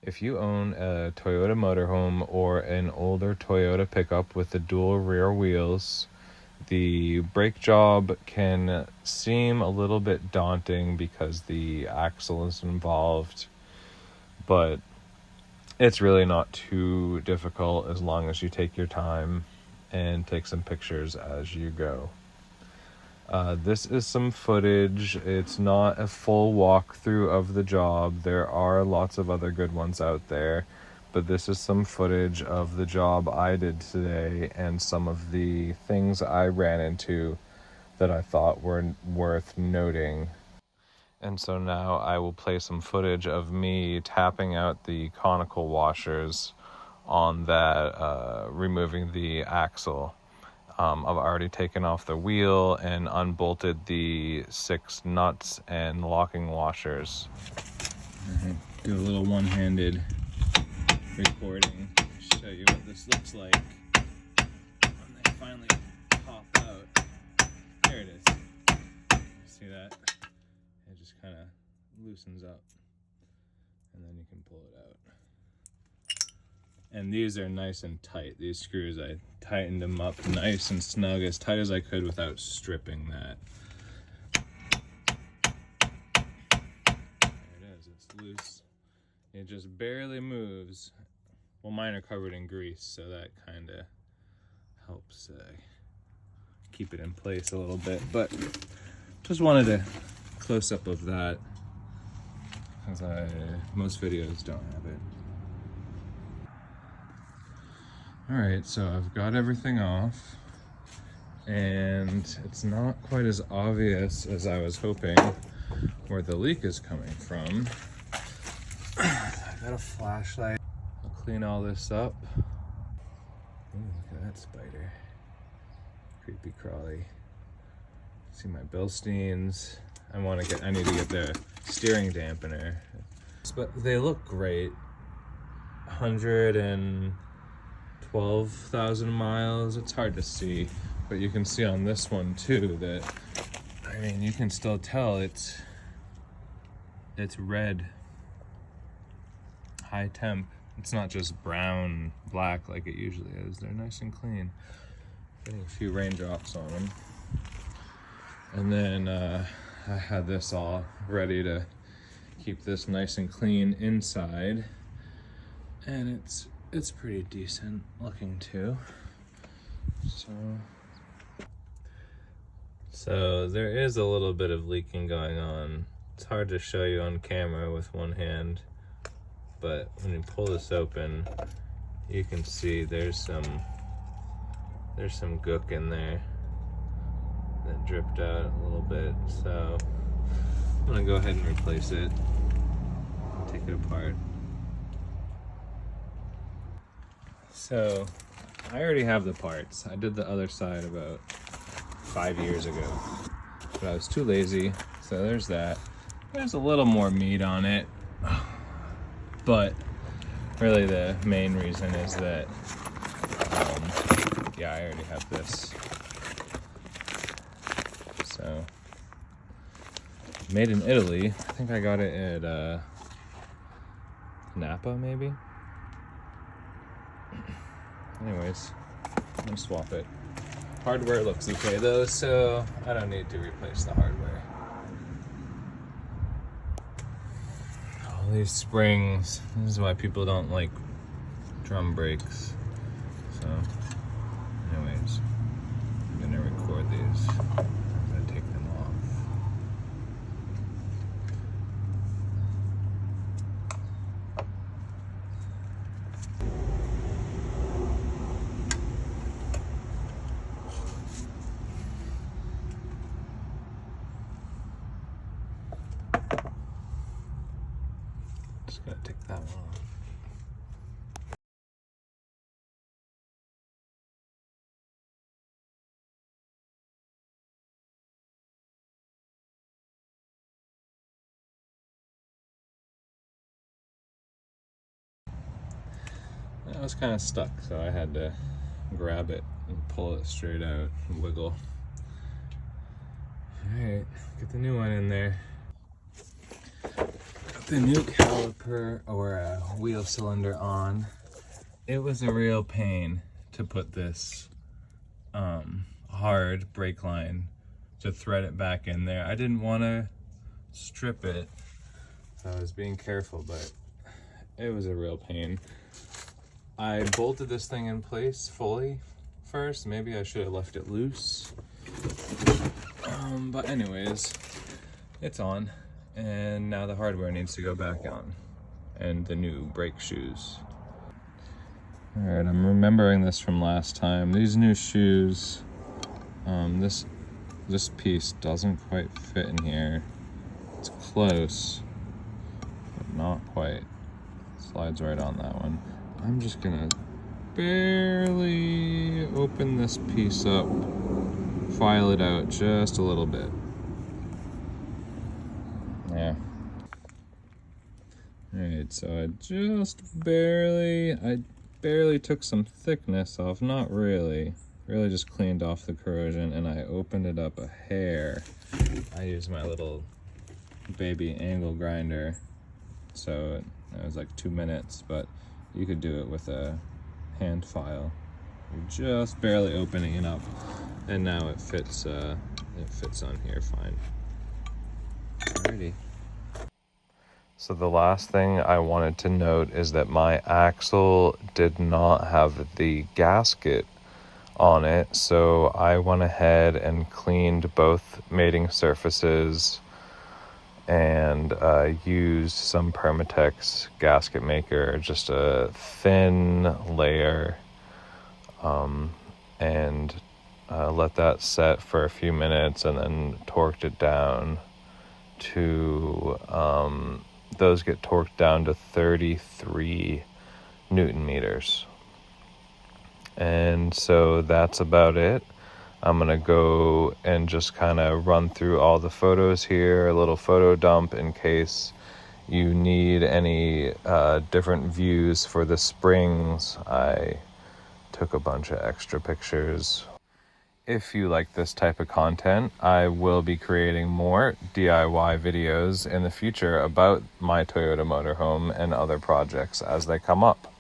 If you own a Toyota motorhome or an older Toyota pickup with the dual rear wheels, the brake job can seem a little bit daunting because the axle is involved, but it's really not too difficult as long as you take your time and take some pictures as you go. This is some footage. It's not a full walkthrough of the job. There are lots of other good ones out there, but this is some footage of the job I did today and some of the things I ran into that I thought were worth noting. And so now I will play some footage of me tapping out the conical washers on that, removing the axle. I've already taken off the wheel and unbolted the 6 nuts and locking washers. Do a little one-handed recording to show you what this looks like when they finally pop out. There it is. See that? It just kind of loosens up and then you can pull it out. And these are nice and tight. These screws, I tightened them up nice and snug, as tight as I could without stripping that. There it is, it's loose. It just barely moves. Well, mine are covered in grease, so that kind of helps keep it in place a little bit. But just wanted a close-up of that, because most videos don't have it. Alright, so I've got everything off, and it's not quite as obvious as I was hoping where the leak is coming from. I've got a flashlight. I'll clean all this up. Ooh, look at that spider. Creepy crawly. See my Bilsteins. I need to get the steering dampener. But they look great. 112,000 miles. It's hard to see, but you can see on this one too that, I mean, you can still tell it's red, high temp. It's not just brown, black like it usually is. They're nice and clean. Getting a few raindrops on them. And then I had this all ready to keep this nice and clean inside, and it's pretty decent looking too. So there is a little bit of leaking going on. It's hard to show you on camera with one hand, but when you pull this open, you can see there's some gook in there that dripped out a little bit. So I'm gonna go ahead and replace it and take it apart. So I already have the parts. I did the other side about 5 years ago, but I was too lazy. So there's that. There's a little more meat on it, but really the main reason is that, yeah, I already have this. So, made in Italy. I think I got it at Napa, maybe. Anyways, I'm gonna swap it. Hardware looks okay though, so I don't need to replace the hardware. All these springs. This is why people don't like drum brakes. So, anyways, I'm gonna record these. I'm gonna take them off. Just gonna take that one off. I was kind of stuck, so I had to grab it and pull it straight out and wiggle. Alright, get the new one in there. the new caliper or wheel cylinder on. It was a real pain to put this hard brake line to thread it back in there. I didn't want to strip it, so I was being careful, but it was a real pain. I bolted this thing in place fully first. Maybe I should have left it loose. But anyways, it's on, and now the hardware needs to go back on, and the new brake shoes. All right, I'm remembering this from last time. These new shoes, this piece doesn't quite fit in here. It's close, but not quite. Slides right on that one. I'm just gonna barely open this piece up, file it out just a little bit. Yeah. All right, so I barely took some thickness off, not really. Really just cleaned off the corrosion, and I opened it up a hair. I used my little baby angle grinder, so it was like 2 minutes, but you could do it with a hand file. You're just barely opening it up, and now it fits on here fine. Alrighty. So the last thing I wanted to note is that my axle did not have the gasket on it, so I went ahead and cleaned both mating surfaces and used some Permatex gasket maker, just a thin layer, and let that set for a few minutes, and then torqued it down to those get torqued down to 33 Newton meters. And so that's about it. I'm gonna go and just kind of run through all the photos here, a little photo dump in case you need any different views for the springs. I took a bunch of extra pictures. If you like this type of content, I will be creating more DIY videos in the future about my Toyota motorhome and other projects as they come up.